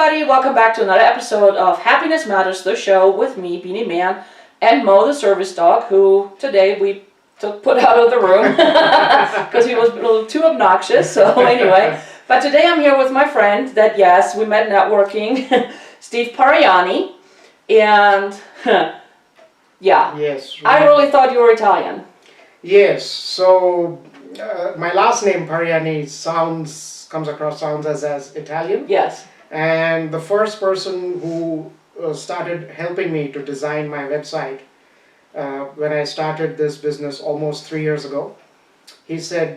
everybody, welcome back to another episode of Happiness Matters, the show with me, Beanie Man, and Mo the service dog, who today we put out of the room because he was a little too obnoxious, so anyway. But today I'm here with my friend that, yes, we met networking, Steve Pariani, and yeah. Yes. I really thought you were Italian. Yes, so my last name, Pariani, comes across as Italian. Yes. And the first person who started helping me to design my website when I started this business almost 3 years ago, he said,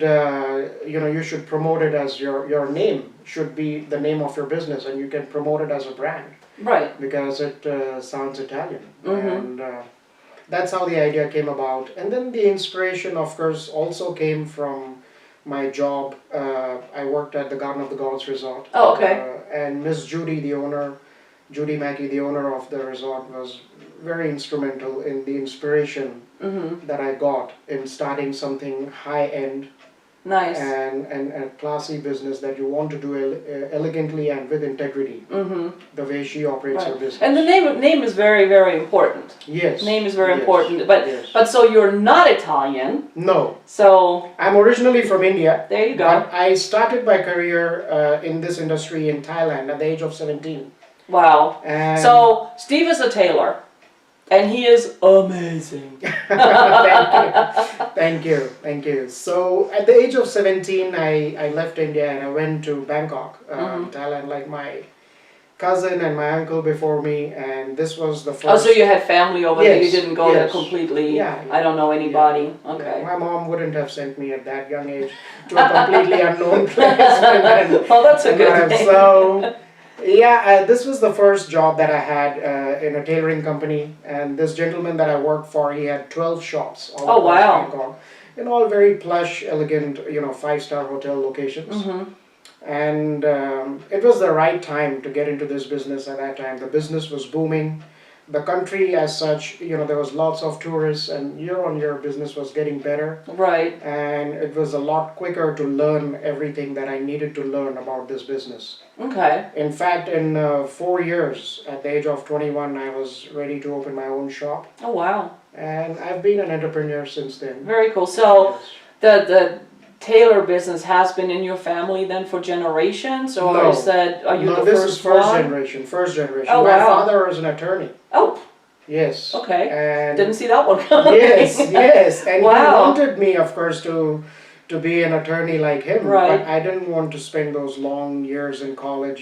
you should promote it as your name should be the name of your business, and you can promote it as a brand. Right. Because it sounds Italian. Mm-hmm. And that's how the idea came about. And then the inspiration, of course, also came from my job. I worked at the Garden of the Gods Resort. Oh, okay. And Miss Judy, Judy Mackey, the owner of the resort, was very instrumental in the inspiration that I got in starting something high-end. Nice. And a classy business that you want to do elegantly and with integrity, the way she operates her business. And the name is very, very important. Yes. Name is very yes. important. But yes. but so you're not Italian. No. So I'm originally from India. There you go. But I started my career in this industry in Thailand at the age of 17. Wow. And So Steve is a tailor. And he is amazing. Thank you. So at the age of 17, I left India and I went to Bangkok, Thailand, like my cousin and my uncle before me, and this was the first... Oh, so you had family over there, you Yes, didn't go there yes. completely, Yeah. I don't know anybody, Yeah. okay. My mom wouldn't have sent me at that young age to a completely unknown place. Well, that's a good thing. So... Yeah, this was the first job that I had in a tailoring company, and this gentleman that I worked for, he had 12 shops all Oh, across wow. Bangkok, in all very plush, elegant, 5-star hotel locations. And it was the right time to get into this business at that time. The business was booming. The country as such, there was lots of tourists, and year on year business was getting better. Right. And it was a lot quicker to learn everything that I needed to learn about this business. Okay. In fact, in 4 years, at the age of 21, I was ready to open my own shop. Oh, wow. And I've been an entrepreneur since then. Very cool. So Yes. the tailor business has been in your family then for generations, or No. is that, are you No, the this first is first one? generation, first generation. Oh, My wow. father is an attorney. Oh, Yes. okay. And Didn't see that one coming. yes. And Wow. he wanted me, of course, to be an attorney like him. Right. But I didn't want to spend those long years in college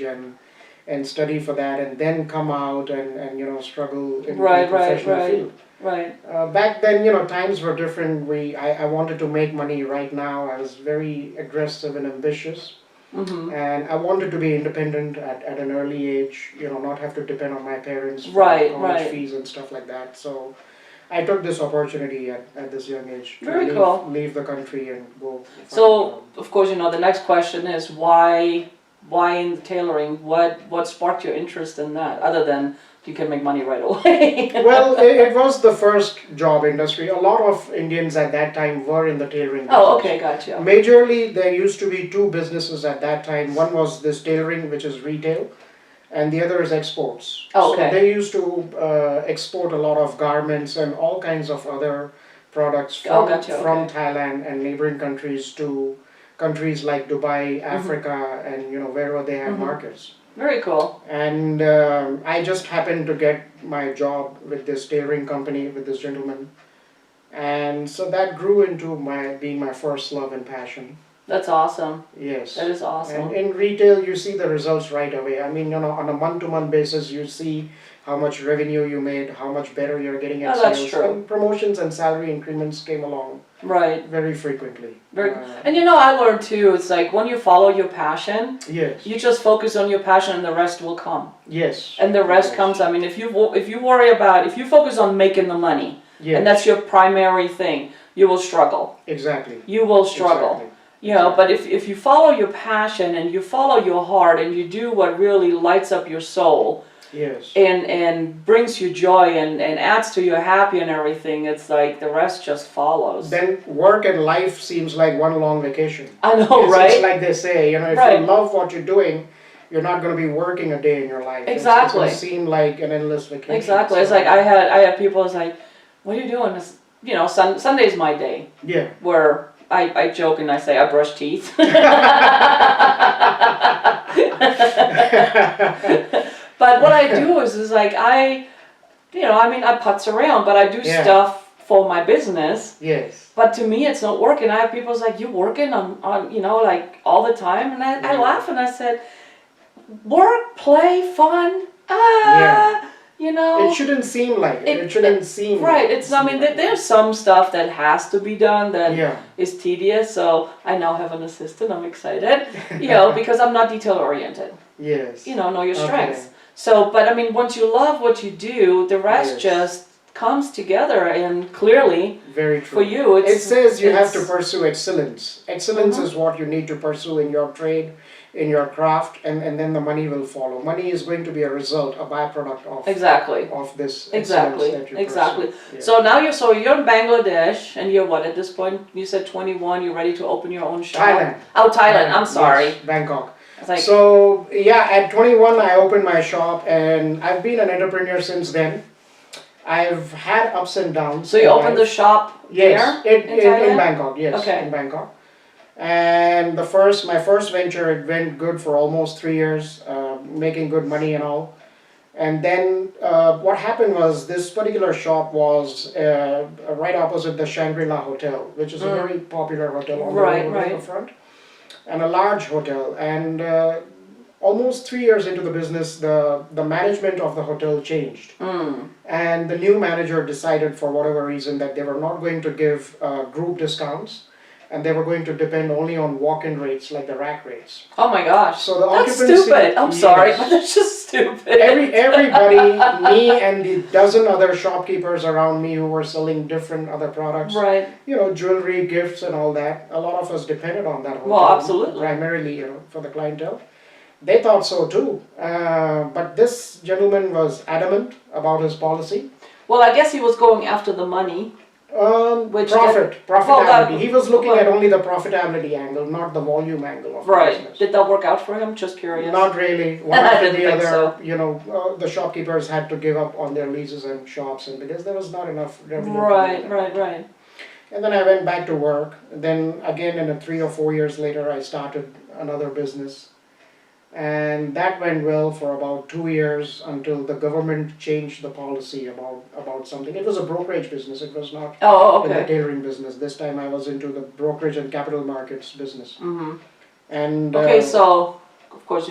and study for that and then come out and struggle in the professional field. Right. Back then, times were different. I wanted to make money right now. I was very aggressive and ambitious. And I wanted to be independent at an early age, not have to depend on my parents for college fees and stuff like that. So I took this opportunity at this young age to leave the country and go. So, of course, the next question is why in tailoring? What sparked your interest in that, other than you can make money right away? Well, it was the first job industry. A lot of Indians at that time were in the tailoring business. Oh, okay, gotcha. Majorly, there used to be two businesses at that time. One was this tailoring, which is retail, and the other is exports. Oh, okay. So they used to export a lot of garments and all kinds of other products from Thailand and neighboring countries to countries like Dubai, Africa, and wherever they had markets. Very cool. And I just happened to get my job with this tailoring company, with this gentleman. And so that grew into being my first love and passion. That's awesome. Yes. That is awesome. And in retail, you see the results right away. I mean, on a month-to-month basis, you see how much revenue you made, how much better you're getting at sales. That's true. And promotions and salary increments came along very frequently. And I learned too, it's like when you follow your passion, yes. you just focus on your passion and the rest will come. Yes. And the rest comes, I mean, if you focus on making the money, and that's your primary thing, you will struggle. Exactly. You will struggle. Exactly. But if you follow your passion and you follow your heart and you do what really lights up your soul, yes. and brings you joy and adds to your happy and everything, it's like the rest just follows. Then work and life seems like one long vacation. I know, right? It's like they say, if you love what you're doing, you're not going to be working a day in your life. Exactly. It's going to seem like an endless vacation. Exactly. It's like I had people. It's like, what are you doing? It's, Sunday's my day. Yeah. Where I joke and I say I brush teeth. But what I do is like I putz around, but I do stuff for my business. Yes. But to me, it's not working. I have people who's like, you working on like all the time? And I laugh and I said, work, play, fun, It shouldn't seem like it. It shouldn't seem right. Like it's. I mean, there's some stuff that has to be done that is tedious. So I now have an assistant. I'm excited, because I'm not detail oriented. Yes. Know your strengths. Okay. So, but I mean, once you love what you do, the rest just comes together, and clearly, very true. For you, it says you have to pursue excellence. Excellence is what you need to pursue in your trade, in your craft, and then the money will follow. Money is going to be a result, a byproduct of this excellence that you pursue. Yeah. So now you're in Bangladesh, and you're what at this point? You said 21. You're ready to open your own shop. Thailand. Oh, Thailand. I'm sorry. Yes, Bangkok. So at 21 I opened my shop, and I've been an entrepreneur since then. I've had ups and downs. So you opened the shop there in Bangkok, yes, okay. In Bangkok. And my first venture, it went good for almost 3 years, making good money and all. And then what happened was this particular shop was right opposite the Shangri-La Hotel, which is a very popular hotel on the riverfront, and a large hotel. And almost 3 years into the business, the management of the hotel changed. And the new manager decided, for whatever reason, that they were not going to give group discounts, and they were going to depend only on walk-in rates, like the rack rates. Oh my gosh. So the that's stupid. I'm sorry, but that's just stupid. Everybody, me and the dozen other shopkeepers around me who were selling different other products, right? Jewelry, gifts, and all that. A lot of us depended on that hotel. Well, absolutely. Primarily, for the clientele. They thought so too, but this gentleman was adamant about his policy. Well, I guess he was going after the money. Profitability. He was looking at only the profitability angle, not the volume angle of the business. Did that work out for him? Just curious. Not really. One after the other, the shopkeepers had to give up on their leases and shops, and because there was not enough revenue. Right. And then I went back to work. Then again, 3 or 4 years later, I started another business. And that went well for about 2 years until the government changed the policy about something. It was a brokerage business. It was not in the tailoring business. This time I was into the brokerage and capital markets business. Mm-hmm. And so of course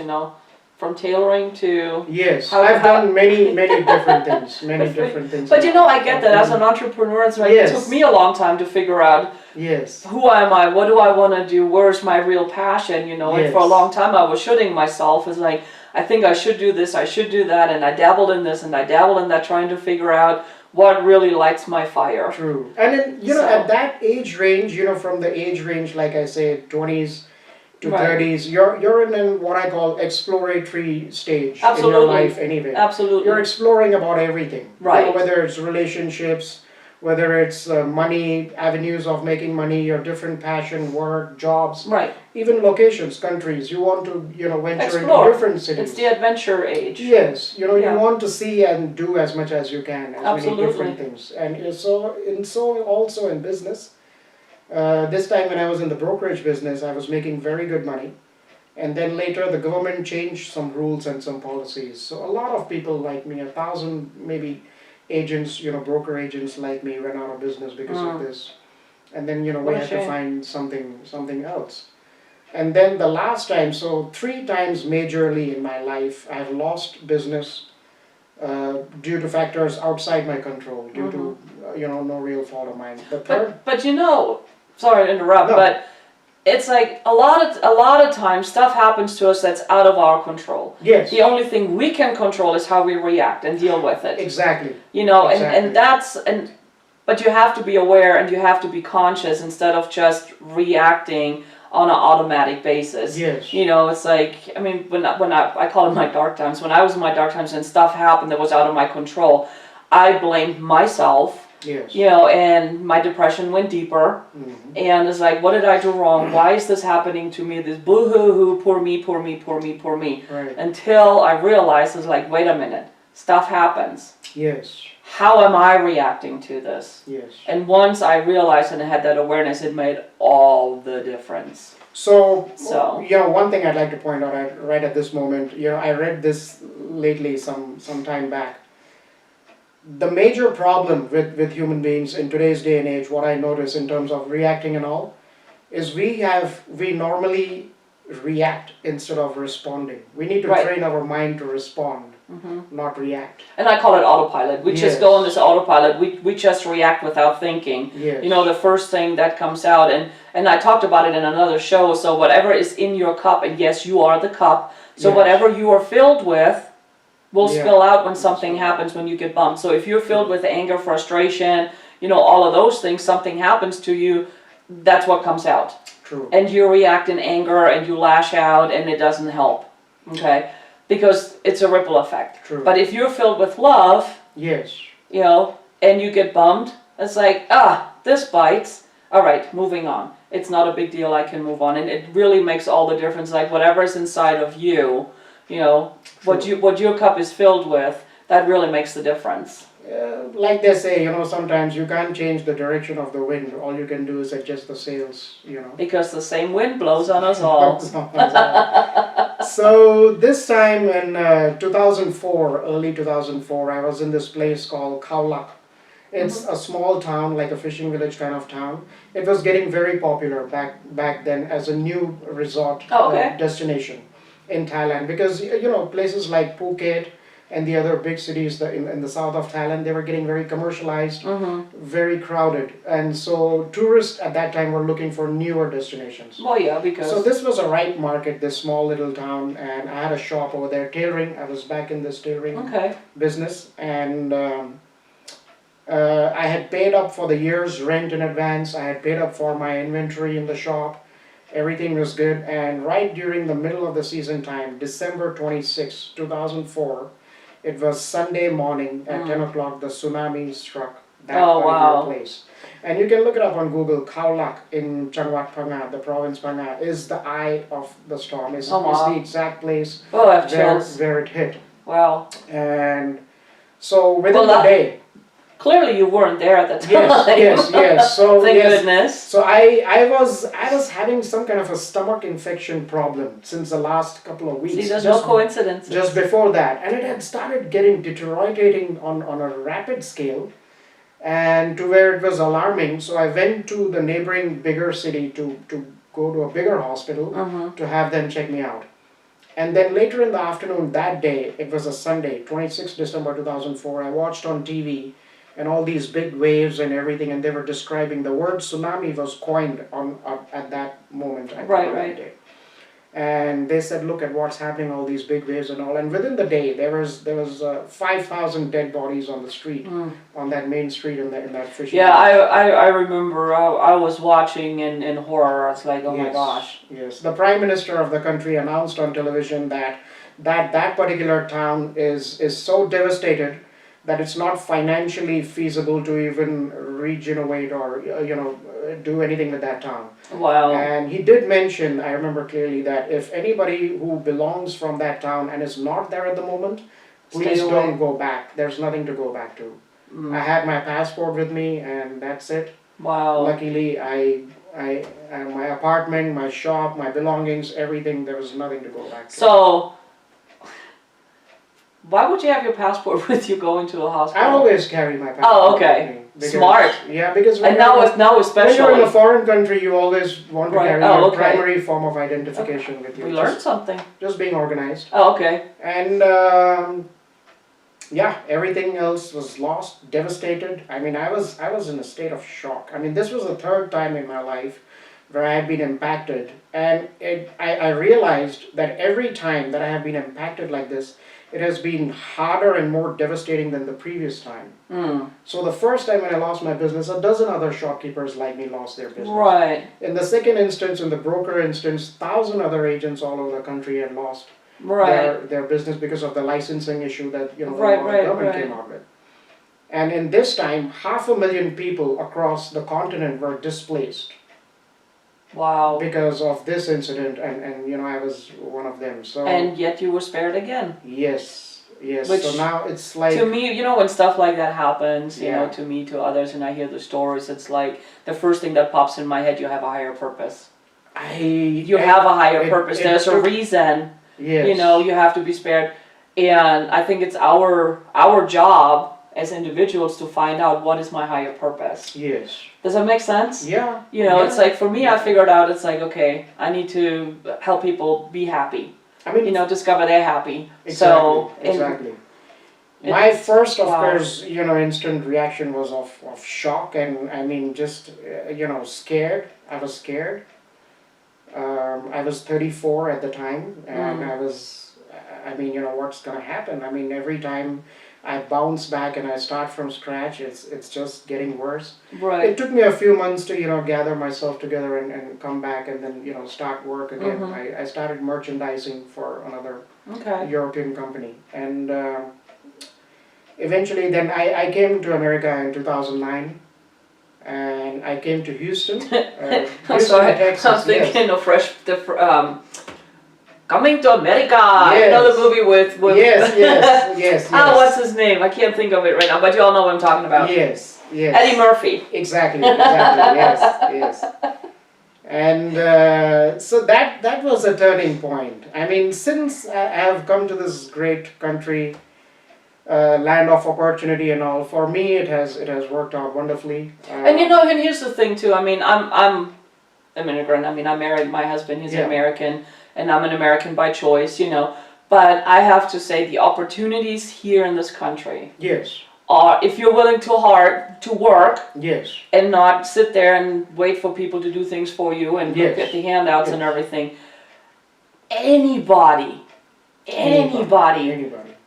from tailoring to yes, I've done many different things. But I get that as an entrepreneur. It's like it took me a long time to figure out. Yes. Who am I? What do I want to do? Where's my real passion? And for a long time I was shooting myself as like, I think I should do this, I should do that, and I dabbled in this and I dabbled in that, trying to figure out what really lights my fire. True. And then, at that age range, from the age range, like I say, 20s to 30s, you're in what I call exploratory stage in your life anyway. Absolutely. You're exploring about everything. Right. Whether it's relationships, whether it's money, avenues of making money, your different passion, work, jobs, right? Even locations, countries. You want to, venture Explore. into different cities. It's the adventure age. Yes, you want to see and do as much as you can, as many different things. And so also in business. This time when I was in the brokerage business, I was making very good money. And then later the government changed some rules and some policies. So a lot of people like me, 1,000 maybe agents, broker agents like me went out of business because of this. And then, we had to find something else. And then the last time, so 3 times majorly in my life, I've lost business due to factors outside my control, due to, no real fault of mine. The third, but sorry to interrupt, but it's like a lot of times stuff happens to us that's out of our control. Yes. The only thing we can control is how we react and deal with it. Exactly. But you have to be aware and you have to be conscious instead of just reacting on an automatic basis. Yes. It's like, when I call it my dark times, when I was in my dark times and stuff happened that was out of my control, I blamed myself Yes. You know, and my depression went deeper. Mm-hmm. And it's like, what did I do wrong? Why is this happening to me? This boo-hoo-hoo, poor me, poor me, poor me, poor me. Right. Until I realized, it's like, wait a minute, stuff happens. Yes. How am I reacting to this? Yes. And once I realized and I had that awareness, it made all the difference. So, So. you know, one thing I'd like to point out right at this moment, you know, I read this lately some time back. The major problem with human beings in today's day and age, what I notice in terms of reacting and all, is we normally react instead of responding. We need to Right. train our mind to respond, Mm-hmm. not react. And I call it autopilot. We just Yes. go on this autopilot. We just react without thinking. Yes. You know, the first thing that comes out, and I talked about it in another show, so whatever is in your cup, and yes, you are the cup, so Yes. whatever you are filled with will Yeah. spill out when something happens, when you get bumped. So if you're filled with anger, frustration, you know, all of those things, something happens to you, that's what comes out. True. And you react in anger, and you lash out, and it doesn't help, okay? Because it's a ripple effect. True. But if you're filled with love, Yes. you know, and you get bummed, it's like, this bites. All right, moving on. It's not a big deal, I can move on. And it really makes all the difference. Like whatever is inside of you, you know, what your cup is filled with, that really makes the difference. Like they say, you know, sometimes you can't change the direction of the wind. All you can do is adjust the sails, you know. Because the same wind blows on us all. So this time in 2004, early 2004, I was in this place called Khao. It's a small town, like a fishing village kind of town. It was getting very popular back then as a new resort destination in Thailand, because you know, places like Phuket and the other big cities in the south of Thailand, they were getting very commercialized, very crowded, and so tourists at that time were looking for newer destinations. Well, yeah, because... So this was a ripe market, this small little town, and I had a shop over there, tailoring. I was back in this tailoring business, and I had paid up for the year's rent in advance. I had paid up for my inventory in the shop. Everything was good, and right during the middle of the season time, December 26, 2004, it was Sunday morning at 10 o'clock, the tsunami struck that particular place. And you can look it up on Google. Khao Lak in Changwat Phang, the province Phang, is the eye of the storm, is the exact place where it hit. Wow. And so within the day... Clearly you weren't there at the time. Yes. So thank goodness. So I was having some kind of a stomach infection problem since the last couple of weeks. See, there's no coincidence. Just before that, and it had started deteriorating on a rapid scale, and to where it was alarming. So I went to the neighboring bigger city to go to a bigger hospital to have them check me out. And then later in the afternoon that day, it was a Sunday, 26 December 2004, I watched on TV and all these big waves and everything, and they were describing, the word tsunami was coined at that moment. Day. And they said, look at what's happening, all these big waves and all. And within the day, there was 5,000 dead bodies on the street, on that main street in that fishing. Yeah, I remember. I was watching in horror. I was like, oh my gosh. Yes, the Prime Minister of the country announced on television that particular town is so devastated that it's not financially feasible to even regenerate or do anything with that town. Wow. And he did mention, I remember clearly, that if anybody who belongs from that town and is not there at the moment, please don't go back. There's nothing to go back to. I had my passport with me, and that's it. Wow. Luckily, I my apartment, my shop, my belongings, everything, there was nothing to go back to. So, why would you have your passport with you going to a hospital? I always carry my passport. Oh, okay. Because, smart. Yeah, because now especially. When you're in a foreign country, you always want to carry your primary form of identification with you. We learned something. Just being organized. Oh, okay. And everything else was lost, devastated. I mean, I was in a state of shock. I mean, this was the third time in my life where I had been impacted, and I realized that every time that I have been impacted like this, it has been harder and more devastating than the previous time. So the first time when I lost my business, a dozen other shopkeepers like me lost their business. Right. In the second instance, in the broker instance, 1,000 other agents all over the country had lost their business because of the licensing issue that the government came out with. And in this time, 500,000 people across the continent were displaced Wow. because of this incident, and I was one of them. So And yet you were spared again. yes, yes. Which, so now it's like, to me, when stuff like that happens, Yeah. to me, to others, and I hear the stories, it's like the first thing that pops in my head, you have a higher purpose. You have a higher purpose. There's a reason, yes, you have to be spared. And I think it's our job as individuals to find out what is my higher purpose. yes, Does that make sense? yeah, It's like, for me, I figured out, it's like, okay, I need to help people be happy. I mean, Discover they're happy. exactly, exactly. My first, of wow. course, instant reaction was of shock, and I mean, just, scared. I was scared. I was 34 at the time, and I mean, what's gonna happen? I mean, every time I bounce back and I start from scratch, it's just getting worse. Right. It took me a few months to, gather myself together and come back and then, start work again. I started merchandising for another European company. And eventually then I came to America in 2009. And I came to Houston. I'm sorry, Texas, I'm thinking of Coming to America. Yes. The movie with yes. what's his name? I can't think of it right now, but you all know what I'm talking about. Yes. Eddie Murphy. Exactly. yes. And so that was a turning point. I mean, since I have come to this great country, land of opportunity and all, for me it has worked out wonderfully. And and here's the thing too. I mean, I'm an immigrant. I mean, I married my husband. He's an American, and I'm an American by choice. But I have to say, the opportunities here in this country Yes. are, if you're willing to work, Yes. and not sit there and wait for people to do things for you and Yes. get the handouts and everything. Anybody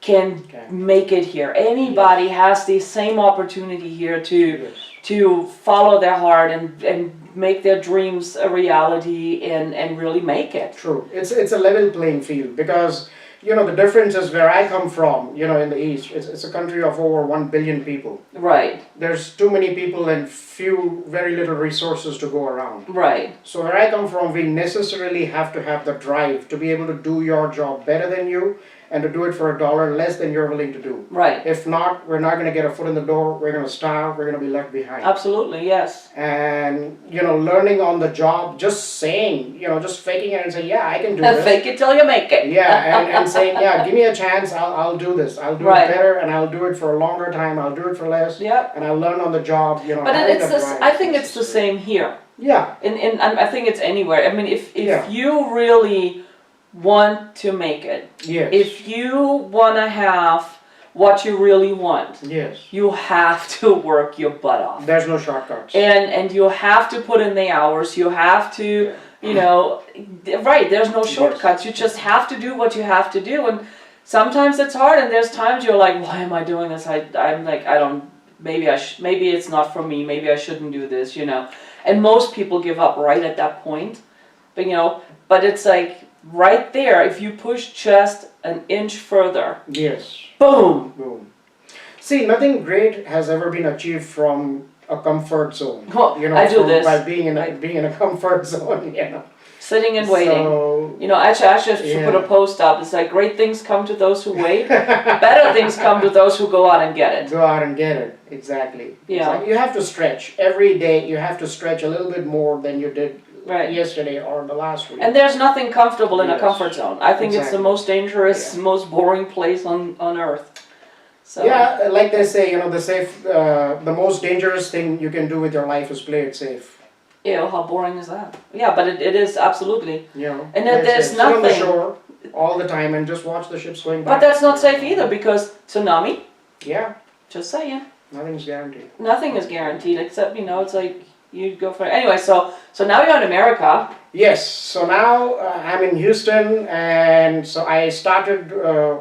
can make it here. Anybody has the same opportunity here to follow their heart and make their dreams a reality and really make it. True. It's a level playing field because the difference is where I come from, in the East. It's a country of over 1 billion people. Right. There's too many people and very little resources to go around. Right. So where I come from, we necessarily have to have the drive to be able to do your job better than you and to do it for $1 less than you're willing to do. Right. If not, we're not going to get a foot in the door, we're going to starve, we're going to be left behind. Absolutely, yes. And, learning on the job, just saying, just faking it and saying, yeah, I can do this. Fake it till you make it. Yeah, and saying, yeah, give me a chance, I'll do this. I'll do it better, and I'll do it for a longer time, I'll do it for less. Yep. And I'll learn on the job, But I think it's the same here. Yeah. And I think it's anywhere. I mean, if you really want to make it, Yes. if you want to have what you really want, Yes. you have to work your butt off. There's no shortcuts. And you have to put in the hours. You have to, right, there's no shortcuts. You just have to do what you have to do. And sometimes it's hard, and there's times you're like, why am I doing this? I'm like, I don't, maybe it's not for me. Maybe I shouldn't do this, And most people give up right at that point. But it's like, right there, if you push just an inch further, Yes. boom. Boom. See, nothing great has ever been achieved from a comfort zone. Well, I do this. By being in a comfort zone, Sitting and waiting. So, I should put a post up. It's like, great things come to those who wait. Better things come to those who go out and get it. Go out and get it. Exactly. Yeah. Exactly. You have to stretch. Every day you have to stretch a little bit more than you did Right. yesterday or the last week. And there's nothing comfortable in a Yes. comfort zone. I think it's the Exactly. most dangerous, most boring place on earth. So. Yeah, like they say, the most dangerous thing you can do with your life is play it safe. How boring is that? Yeah, but it is absolutely. And play it there's safe. Sit on the nothing. shore all the time and just watch the ships going by. But that's not safe either, because tsunami. Yeah. Just saying. Nothing's guaranteed. Nothing is guaranteed, except it's like you go for it. Anyway. So now you're in America. Yes. So now I'm in Houston, and so I started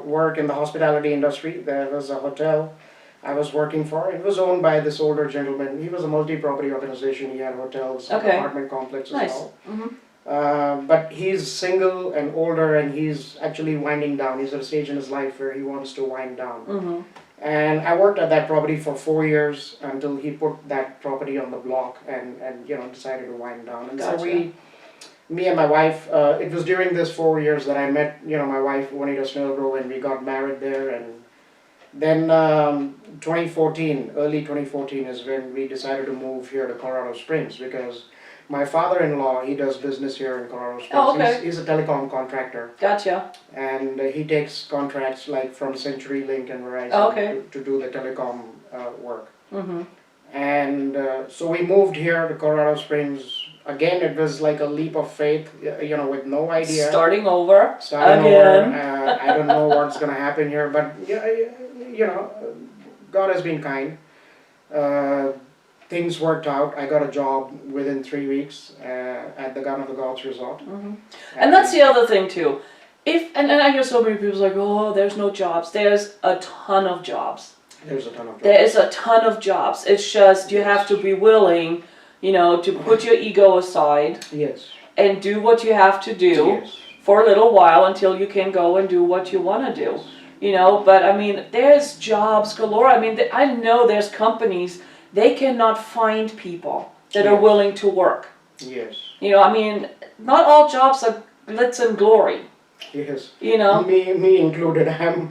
work in the hospitality industry. There was a hotel I was working for. It was owned by this older gentleman. He was a multi-property organization. He had hotels, apartment complexes, and all. Mm-hmm. But he's single and older, and he's actually winding down. He's at a stage in his life where he wants to wind down. Mm-hmm. And I worked at that property for 4 years until he put that property on the block and decided to wind down. And Gotcha. so me and my wife, it was during this 4 years that I met, my wife, Juanita Snellgrove, and we got married there. And then 2014, early 2014 is when we decided to move here to Colorado Springs because my father-in-law, he does business here in Colorado Springs. Oh, okay. He's a telecom contractor. Gotcha. And he takes contracts like from CenturyLink and Verizon Okay. to do the telecom work. Mm-hmm. And so we moved here to Colorado Springs. Again, it was like a leap of faith, with no idea. Starting over. Starting again. over. I don't know what's going to happen here, but God has been kind. Things worked out. I got a job within 3 weeks at the Gun of the Gods Resort. Mm-hmm. And that's the other thing too. And I hear so many people like, oh, there's no jobs. There's a ton of jobs. There's a ton of jobs. There is a ton of jobs. It's just you have to be willing, to put your ego aside. Yes. And do what you have to do Yes. for a little while until you can go and do what you want to do. But I mean, there's jobs galore. I mean, I know there's companies, they cannot find people that are Yes. willing to work. Yes. I mean, not all jobs are glitz and glory. Yes. You Me included. I'm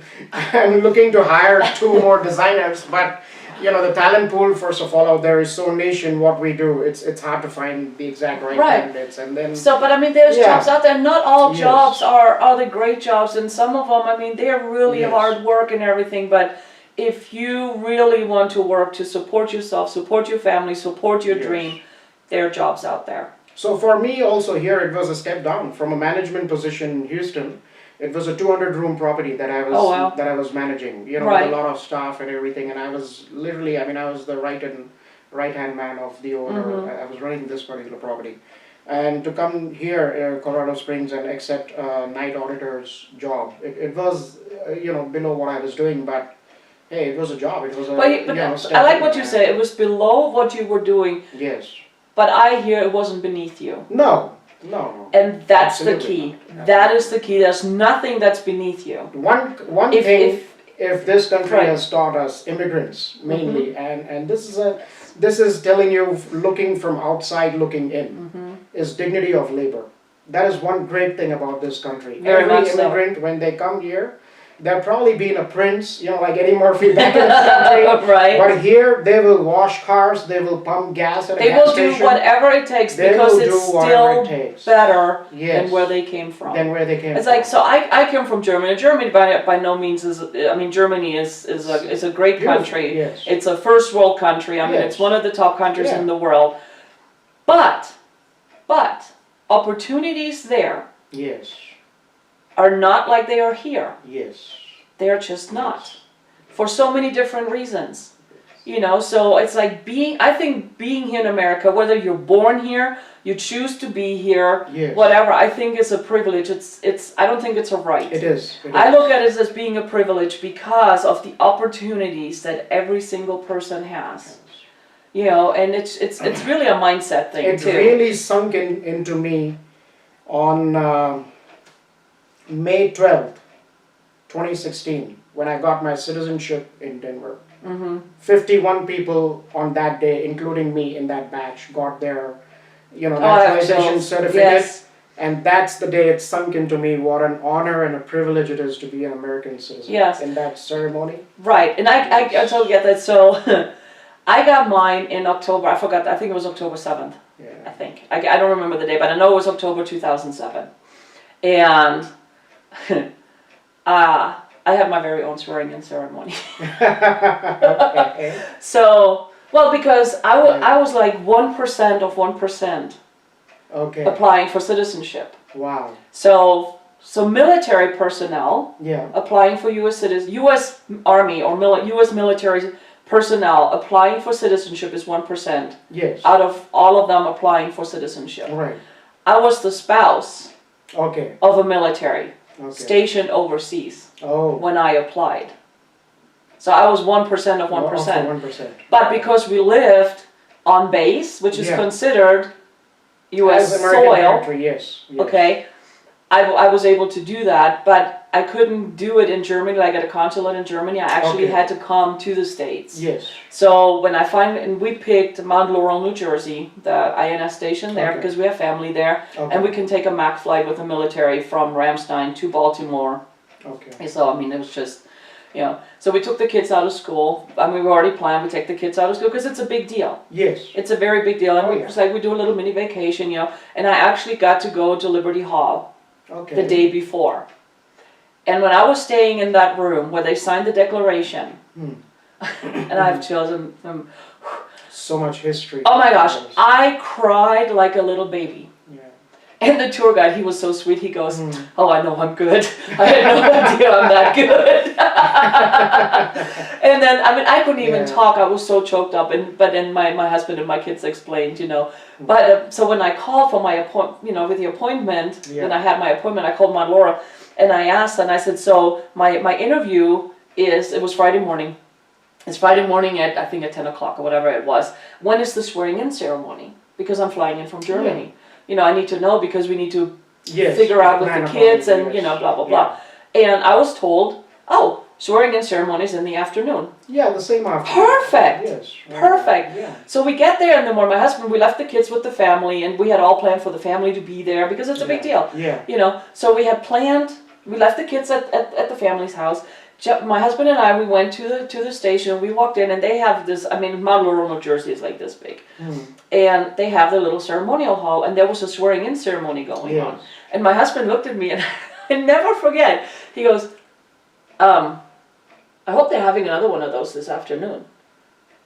looking to hire 2 more designers, but the talent pool, first of all, out there is so niche in what we do. It's hard to find the exact right candidates, and then. So, but I mean, there's Yeah. jobs out there. Not all Yes. jobs are the great jobs, and some of them, I mean, they're really Yes. hard work and everything. But if you really want to work to support yourself, support your family, support your Yes. dream, there are jobs out there. So for me also here, it was a step down from a management position in Houston. It was a 200-room property that I was Oh, wow. managing, Right. with a lot of staff and everything. And I was literally, I was the right-hand man of the owner. Mm-hmm. I was running this particular property. And to come here, Colorado Springs, and accept a night auditor's job, it was, below what I was doing, but hey, it was a job. It was a, But step I like in, what you and- say. It was below what you were doing, Yes. but I hear it wasn't beneath you. No. And that's the Absolutely key. not. That is the key. There's nothing that's beneath you. One If- thing, if- if this country Right. has taught us, immigrants mainly, and this is telling you, looking from outside looking in, is dignity of labor. That is one great thing about this country. Very Every much so. immigrant, when they come here, they're probably being a prince, like Eddie Murphy back in this country. Right. But here, they will wash cars, they will pump gas at a They gas will station. do whatever it takes They because will it's do whatever still it takes. better Yes. than where they came from. Than where they came It's from. like, so I come from Germany. Germany by no means is, I mean, Germany is a great Beautiful, country. yes. It's a first world country. I mean, Yes. it's one of the top countries Yeah. in the world. But opportunities there Yes. are not like they are here. Yes. They are just not. For so many different reasons. So it's like I think being here in America, whether you're born here, you choose to be here, Yes. whatever, I think it's a privilege. I don't think it's a right. It is. I look at it as being a privilege because of the opportunities that every single person has. And it's really a mindset thing It too. really sunk into me on May 12th, 2016, when I got my citizenship in Denver. 51 people on that day, including me in that batch, got their naturalization certificate. Yes. And that's the day it sunk into me what an honor and a privilege it is to be an American citizen. Yes. In that ceremony. Right, and I totally get that. So I got mine in October. I forgot. I think it was October 7th. Yeah. I think. I don't remember the day, but I know it was October 2007. And I have my very own swearing-in ceremony. Okay. So, well, because I was like 1% of 1% Okay. applying for citizenship. Wow. So military personnel Yeah. applying for U.S. Army or U.S. military personnel applying for citizenship is 1% Yes. out of all of them applying for citizenship. Right. I was the spouse Okay. of a military stationed overseas Oh. when I applied. So I was 1% of 1%. 1%. But because we lived on base, which is Yeah. considered U.S. As American soil, territory, yes. Yes. okay, I was able to do that, but I couldn't do it in Germany, like at a consulate in Germany. I actually Okay. had to come to the States. Yes. So when and we picked Mount Laurel, New Jersey, the INS station there, Okay. because we have family there, Okay. and we can take a MAC flight with the military from Ramstein to Baltimore. Okay. So, I mean, it was just, so we took the kids out of school. I mean, we already planned we take the kids out of school because it's a big deal. Yes. It's a very big deal. And it's like we do a little mini vacation, and I actually got to go to Liberty Hall Okay. the day before. And when I was staying in that room where they signed the declaration, and I have chills, and So much history. oh my gosh, Yes. I cried like a little baby. Yeah. And the tour guide, he was so sweet, he goes, oh, I know I'm good. I had no idea I'm that good. And then, I mean, I couldn't even talk. I was so choked up. But then my husband and my kids explained, But so when I called for my appointment, with the appointment, when I had my appointment, I called Mount Laura and I asked, and I said, so my interview it was Friday morning. It's Friday morning I think at 10 o'clock or whatever it was. When is the swearing in ceremony? Because I'm flying in from Germany. I need to know because we need to figure out with the kids and, blah, blah, blah. And I was told, oh, swearing in ceremony is in the afternoon. Yeah, the same afternoon. Perfect. Yes. Perfect. Yeah. So we get there in the morning. My husband, we left the kids with the family, and we had all planned for the family to be there because it's a big deal. Yeah. So we had planned, we left the kids at the family's house. My husband and I, we went to the station, we walked in, and they have this, I mean, Mount Laurel, New Jersey is like this big. And they have their little ceremonial hall, and there was a swearing-in ceremony going on. And my husband looked at me, and I never forget, he goes, I hope they're having another one of those this afternoon.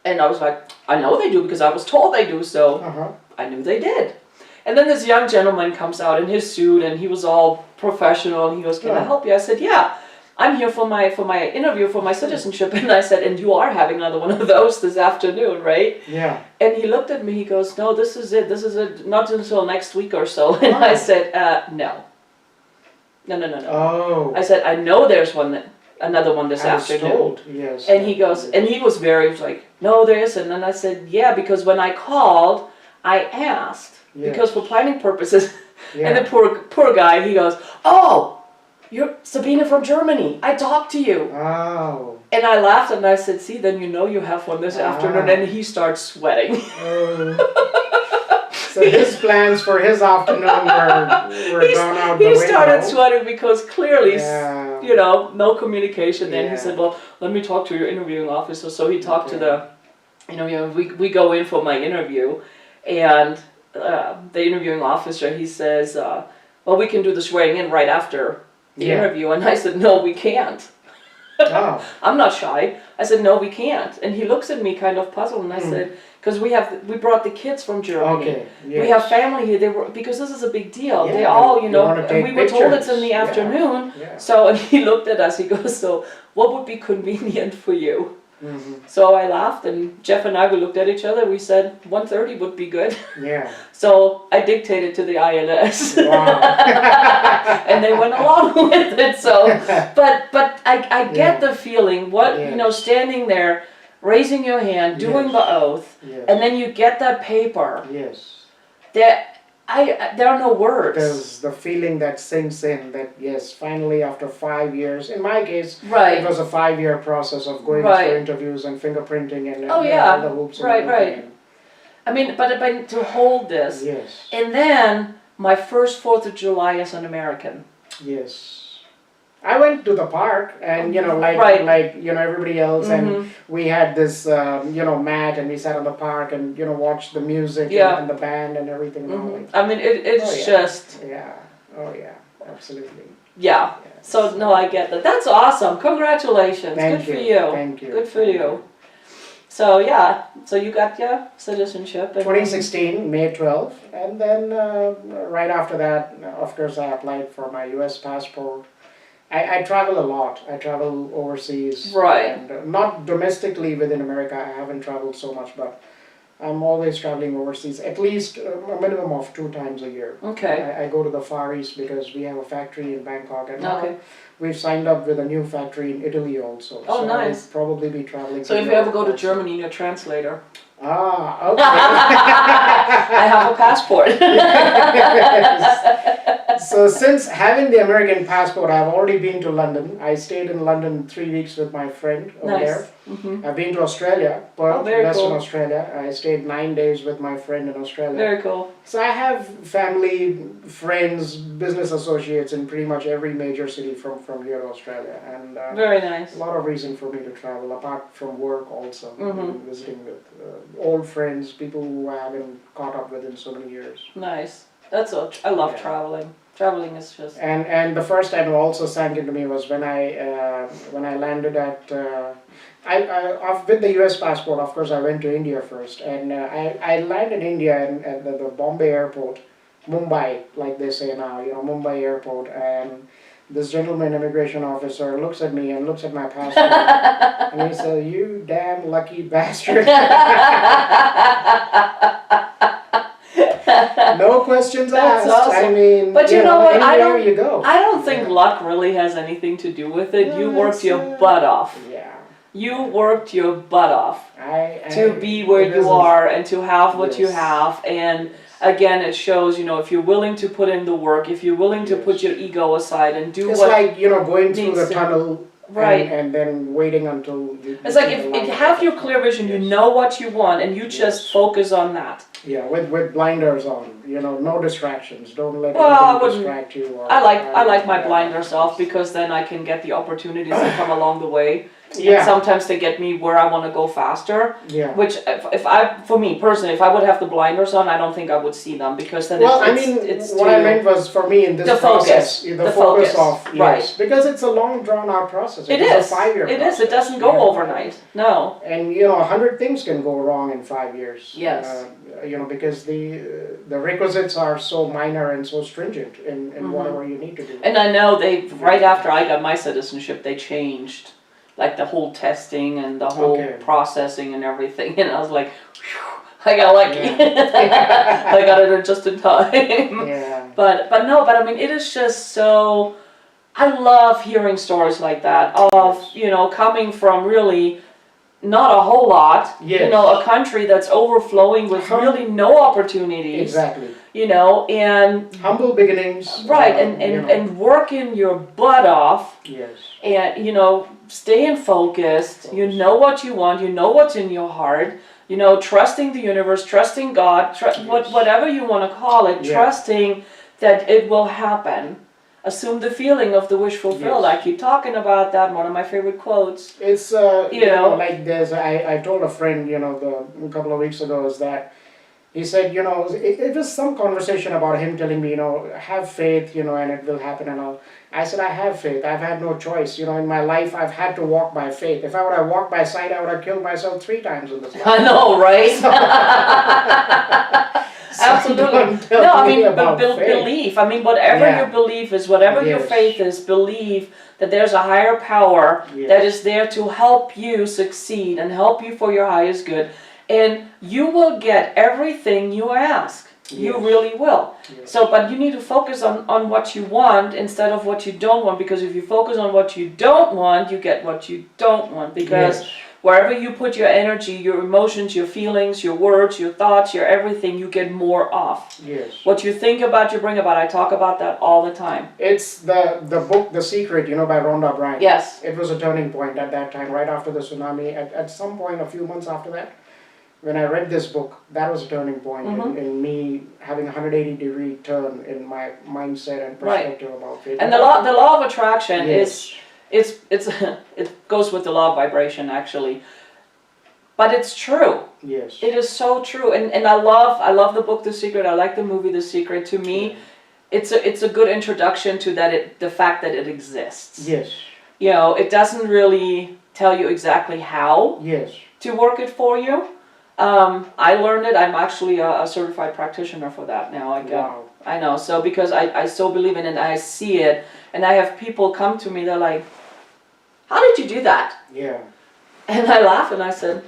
And I was like, I know they do, because I was told they do, so I knew they did. And then this young gentleman comes out in his suit, and he was all professional, and he goes, can I help you? I said, yeah. I'm here for my interview for my citizenship. And I said, and you are having another one of those this afternoon, right? Yeah. And he looked at me, he goes, no, this is it, not until next week or so. And I said, no. No. Oh. I said, I know there's another one this afternoon. Told. Yes. And he goes, and he was like, no, there isn't. And I said, yeah, because when I called, I asked, because for planning purposes, and the poor guy, he goes, oh, you're Sabina from Germany. I talked to you. Oh. And I laughed and I said, see, then you have one this afternoon. And he starts sweating. So his plans for his afternoon were gone out the window. He started sweating because clearly, no communication. Then he said, well, let me talk to your interviewing officer. So he talked to the, we go in for my interview. And the interviewing officer, he says, well, we can do the swearing in right after the interview. And I said, no, we can't. I'm not shy. I said, no, we can't. And he looks at me kind of puzzled, and I said, because we brought the kids from Germany. Okay. Yes. We have family here. because this is a big deal. Yeah, they all, and we were told it's in the afternoon. Yeah. So, and he looked at us, he goes, so what would be convenient for you? So I laughed, and Jeff and I, we looked at each other, we said 1:30 would be good. Yeah. So I dictated to the INS. Wow. And they went along with it. So, but I get the feeling, standing there, raising your hand, doing the oath, and then you get that paper. Yes. There are no words. There's the feeling that sinks in that, yes, finally after 5 years, in my case, it was a 5-year process of going through interviews and fingerprinting and all the hoops and everything. I mean, but to hold this. Yes. And then my first 4th of July as an American. Yes. I went to the park and, everybody else, and we had this, mat, and we sat on the park and, watched the music and the band and everything. I mean, it's just... Yeah. Oh, yeah. Absolutely. Yeah. Yes. So, no, I get that. That's awesome. Congratulations. Thank you. Good for you. Thank you. Good for you. So, yeah. So you got your citizenship. 2016, May 12th. And then right after that, of course, I applied for my U.S. passport. I travel a lot. I travel overseas. Right. And not domestically within America. I haven't traveled so much, but I'm always traveling overseas, at least a minimum of 2 times a year. Okay. I go to the Far East because we have a factory in Bangkok, and now we've signed up with a new factory in Italy also. Oh, so nice. I'll probably be traveling. So if you ever go to Germany, you're a translator. Ah, okay. I have a passport. So since having the American passport, I've already been to London. I stayed in London 3 weeks with my friend over Nice. there. Mm-hmm. I've been to Australia, Perth, very Western cool. Australia. I stayed 9 days with my friend in Australia. Very cool. So I have family, friends, business associates in pretty much every major city from here to Australia, and Very nice. a lot of reason for me to travel apart from work also. Mhm. Visiting with old friends, people who I haven't caught up with in so many years. Nice. That's a, I love Yeah. traveling. Traveling is just. And the first time it also sank into me was when I landed at with the U.S. passport. Of course, I went to India first, and I landed in India at the Bombay airport, Mumbai, like they say now, Mumbai airport, and this gentleman immigration officer looks at me and looks at my passport, and he said, "You damn lucky bastard." No questions That's asked. awesome. I mean, But you know what? anywhere you go. I don't think Yeah. luck really has anything to do with it. You No, worked it's, your butt off. Yeah. You worked your butt off to be where it you is- are and to have what you Yes. have. And again, it shows, if you're willing to put in the work, if you're willing to Yes. put your ego aside and do It's what. like, going through needs the to- tunnel Right. and then waiting until you It's like see if the you light. have your clear vision, you Yes. know what you want, and you just Yes. focus on that. Yeah, with blinders on, no distractions. Don't let Well, I anything wouldn't- distract you. Or, I like my yeah. blinders off because then I can get the opportunities that come along the way. Yeah, Sometimes they get me where I want to go faster. yeah. Which, for me personally, if I would have the blinders on, I don't think I would see them because then Well, it's what too, I meant was for me in this The process, focus. the The focus focus. of, yes, Right. because it's a long drawn out process. It It's is. a 5-year It process. is. It doesn't go overnight. No. And 100 things can go wrong in 5 years. Yes. Because the requisites are so minor and so stringent in whatever you need to do. And I know right after I got my citizenship, they changed like the whole testing and the whole Okay. processing and everything. And I was like, whew, I got lucky. Yeah. I got it just in time. Yeah. But I mean, it is just so. I love hearing stories like that of coming from really not a whole lot. Yes. A country that's overflowing with really no opportunities. Exactly. And Humble beginnings. right, and working your butt off, Yes. and staying focused. You know what you want. You know what's in your heart. Trusting the universe, trusting God, whatever you want to call it, Yeah. trusting that it will happen. Assume the feeling of the wish fulfilled. Yes. I keep talking about that. One of my favorite quotes. It's You know. like I told a friend a couple of weeks ago is that he said it was some conversation about him telling me have faith and it will happen and all. I said I have faith. I've had no choice. In my life I've had to walk by faith. If I would have walked by sight, I would have killed myself 3 times in this life. I know, right? Absolutely. Don't tell No, I me mean, about faith. belief. I mean, whatever Yeah. your belief is, whatever your Yes. faith is, believe that there's a higher power Yes. that is there to help you succeed and help you for your highest good. And you will get everything you ask. You Yes. really will. Yes. So, but you need to focus on what you want instead of what you don't want, because if you focus on what you don't want, you get what you don't want. Because Yes. wherever you put your energy, your emotions, your feelings, your words, your thoughts, your everything, you get more of. Yes. What you think about, you bring about. I talk about that all the time. It's the book The Secret, by Rhonda Byrne. Yes. It was a turning point at that time, right after the tsunami. At some point, a few months after that, when I read this book, that was a turning point in me having a 180-degree turn in my mindset and perspective about faith. And the law of attraction Yes. it goes with the law of vibration actually. But it's true. Yes. It is so true. And I love the book The Secret. I like the movie The Secret. To me, it's a good introduction to the fact that it exists. Yes. It doesn't really tell you exactly how Yes. to work it for you. I learned it. I'm actually a certified practitioner for that now. Wow. I know. So because I so believe in it and I see it, and I have people come to me, they're like, how did you do that? Yeah. And I laugh and I said,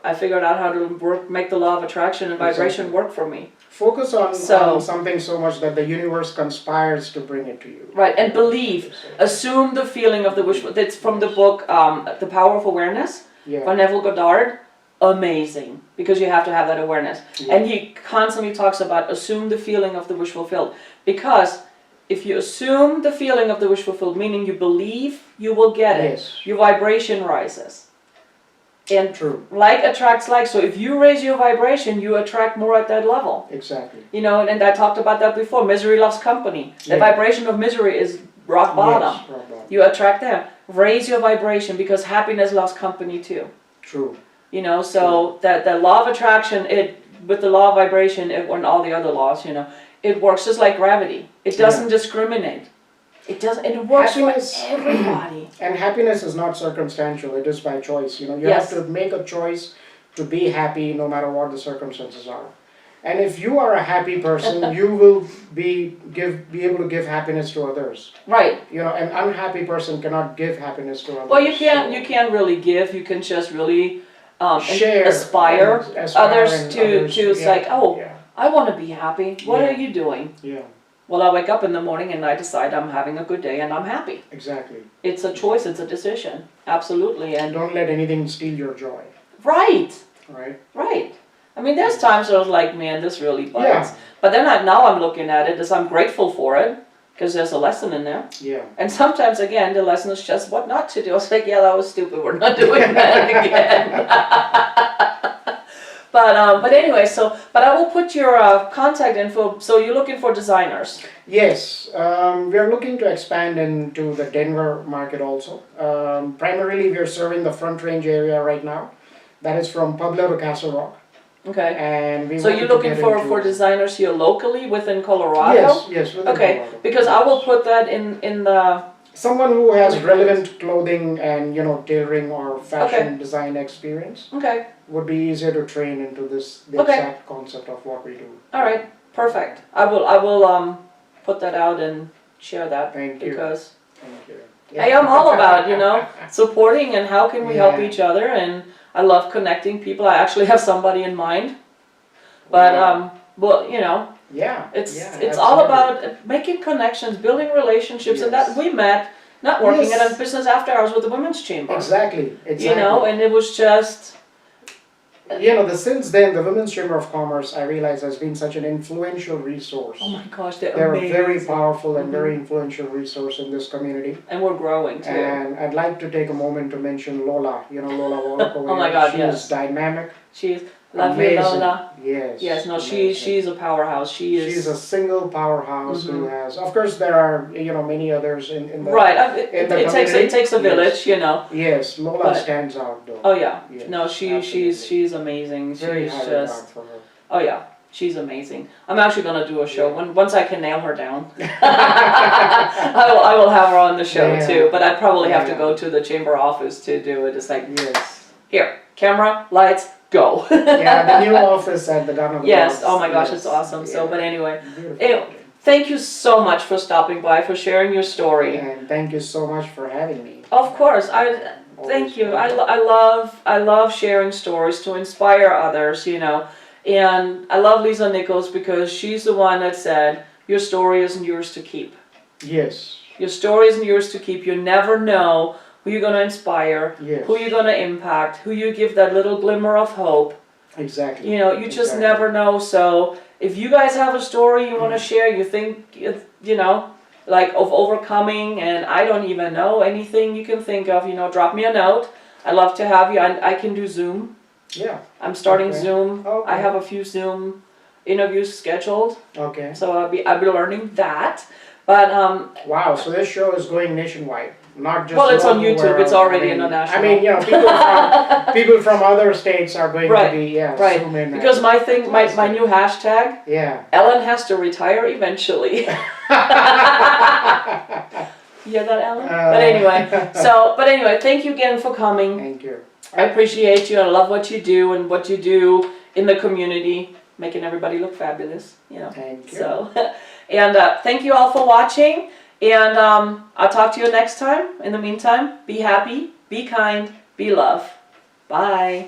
I figured out how to make the law of attraction and vibration work for me. Focus on So- something so much that the universe conspires to bring it to you. Right, and believe. Assume the feeling of the wish. It's from the book The Power of Awareness by Yeah. Neville Goddard. Amazing, because you have to have that awareness. Yeah. And he constantly talks about assume the feeling of the wish fulfilled. Because if you assume the feeling of the wish fulfilled, meaning you believe you will get it, Yes. your vibration rises. And True. like attracts like. So if you raise your vibration, you attract more at that level. Exactly. You know, and I talked about that before. Misery loves company. The Yeah. vibration of misery is rock bottom. Yes, rock bottom. You attract that. Raise your vibration because happiness loves company too. True. You know, so that the law of attraction, with the law of vibration and all the other laws, you know, it works just like gravity. It doesn't discriminate. It doesn't. It works Happiness- for everybody. And happiness is not circumstantial, it is by choice. You know, you Yes. have to make a choice to be happy no matter what the circumstances are. And if you are a happy person, you will be able to give happiness to others. Right. You know, an unhappy person cannot give happiness to others. Well, you So can't really give. You can just really share, aspire and aspire others and to others, it's yeah, like, oh, yeah, I want to be happy. What Yeah. are you doing? yeah, Well, I wake up in the morning and I decide I'm having a good day and I'm happy. exactly. It's a choice. It's a decision. Absolutely. And And don't let anything steal your joy, right. right? Right. I mean, there's times where I was like, man, this really bites. Yeah. But then now I'm looking at it as I'm grateful for it because there's a lesson in there. Yeah. And sometimes, again, the lesson is just what not to do. I was like, yeah, that was stupid. We're not doing that again. But anyway, but I will put your contact info. So you're looking for designers. Yes, we are looking to expand into the Denver market also. Primarily, we are serving the Front Range area right now. That is from Pueblo to Castle Rock. Okay. And we So want you're to looking get for into- designers here locally within Colorado? Yes, yes. within Okay, Colorado. because I will put that in the. Someone who has Okay. relevant clothing and, you know, tailoring or fashion Okay. design experience Okay. would be easier to train into the Okay. exact concept of what we do. All right. Perfect. I will put that out and share that Thank you. because Thank you. hey, I'm all about, you know, supporting and how can we help Yeah. each other, and I love connecting people. I actually have somebody in mind, but Wow. well, you know, Yeah. it's yeah, all absolutely. about making connections, building relationships, and that Yes. we met networking Yes. at a business after hours with the women's chamber. Exactly. Exactly. You know, and it was just You know, since then, the Women's Chamber of Commerce, I realize, has been such an influential resource. oh my gosh, they're They're amazing. a very powerful and Mhm. very influential resource in this community. And we're growing too. And I'd like to take a moment to mention Lola. You know, Lola Wallach over Oh my here. God, She yes. is dynamic. She's love you, Amazing. Lola. Yes. Yes, no, amazing. she's a powerhouse. She is. She's a single powerhouse who Mhm. has, of course, there are, you know, many others in the. Right, in the it community. takes a Yes. village, you know. Yes, Lola But- stands out though. Oh yeah, Yes, no, absolutely. she's amazing. Very She's high just, regard for her. oh yeah, she's amazing. I'm actually gonna do a show Yeah. once I can nail her down. I will have her on the show Yeah. too, but I probably have to Yeah. go to the chamber office to do it. It's like Yes. here, camera, lights, go. Yeah, the new office at the Gun of the Yes. Gods. Oh my gosh, Yes. it's awesome. So, Yeah. but anyway, Beautiful. Ew. Thank you so much for stopping by, for sharing your story. And thank you so much for having me. Of course, Always thank you. pleasure. I love sharing stories to inspire others, you know. And I love Lisa Nichols because she's the one that said, your story isn't yours to keep. Yes. Your story isn't yours to keep. You never know who you're going to inspire, Yes. who you're going to impact, who you give that little glimmer of hope. Exactly. You know, you just Exactly. never know. So if you guys have a story you want to share, you think, you know, like of overcoming, and I don't even know anything you can think of, you know, drop me a note. I'd love to have you. I can do Zoom. Yeah. I'm starting Okay. Zoom. Okay. I have a few Zoom interviews scheduled, Okay. so I'll be learning that. But Wow. So this show is going nationwide, not just. well, it's on local YouTube. where- It's already I mean, international. I mean, you know, people from other states are going Right, to be right. Zoom in. Because my thing, my new hashtag, Yeah. Ellen has to retire eventually. You hear that, Ellen? But anyway, thank you again for coming. Thank you. I appreciate you. I love what you do and what you do in the community, making everybody look fabulous. You know. Thank you. So, and thank you all for watching. And I'll talk to you next time. In the meantime, be happy, be kind, be love. Bye.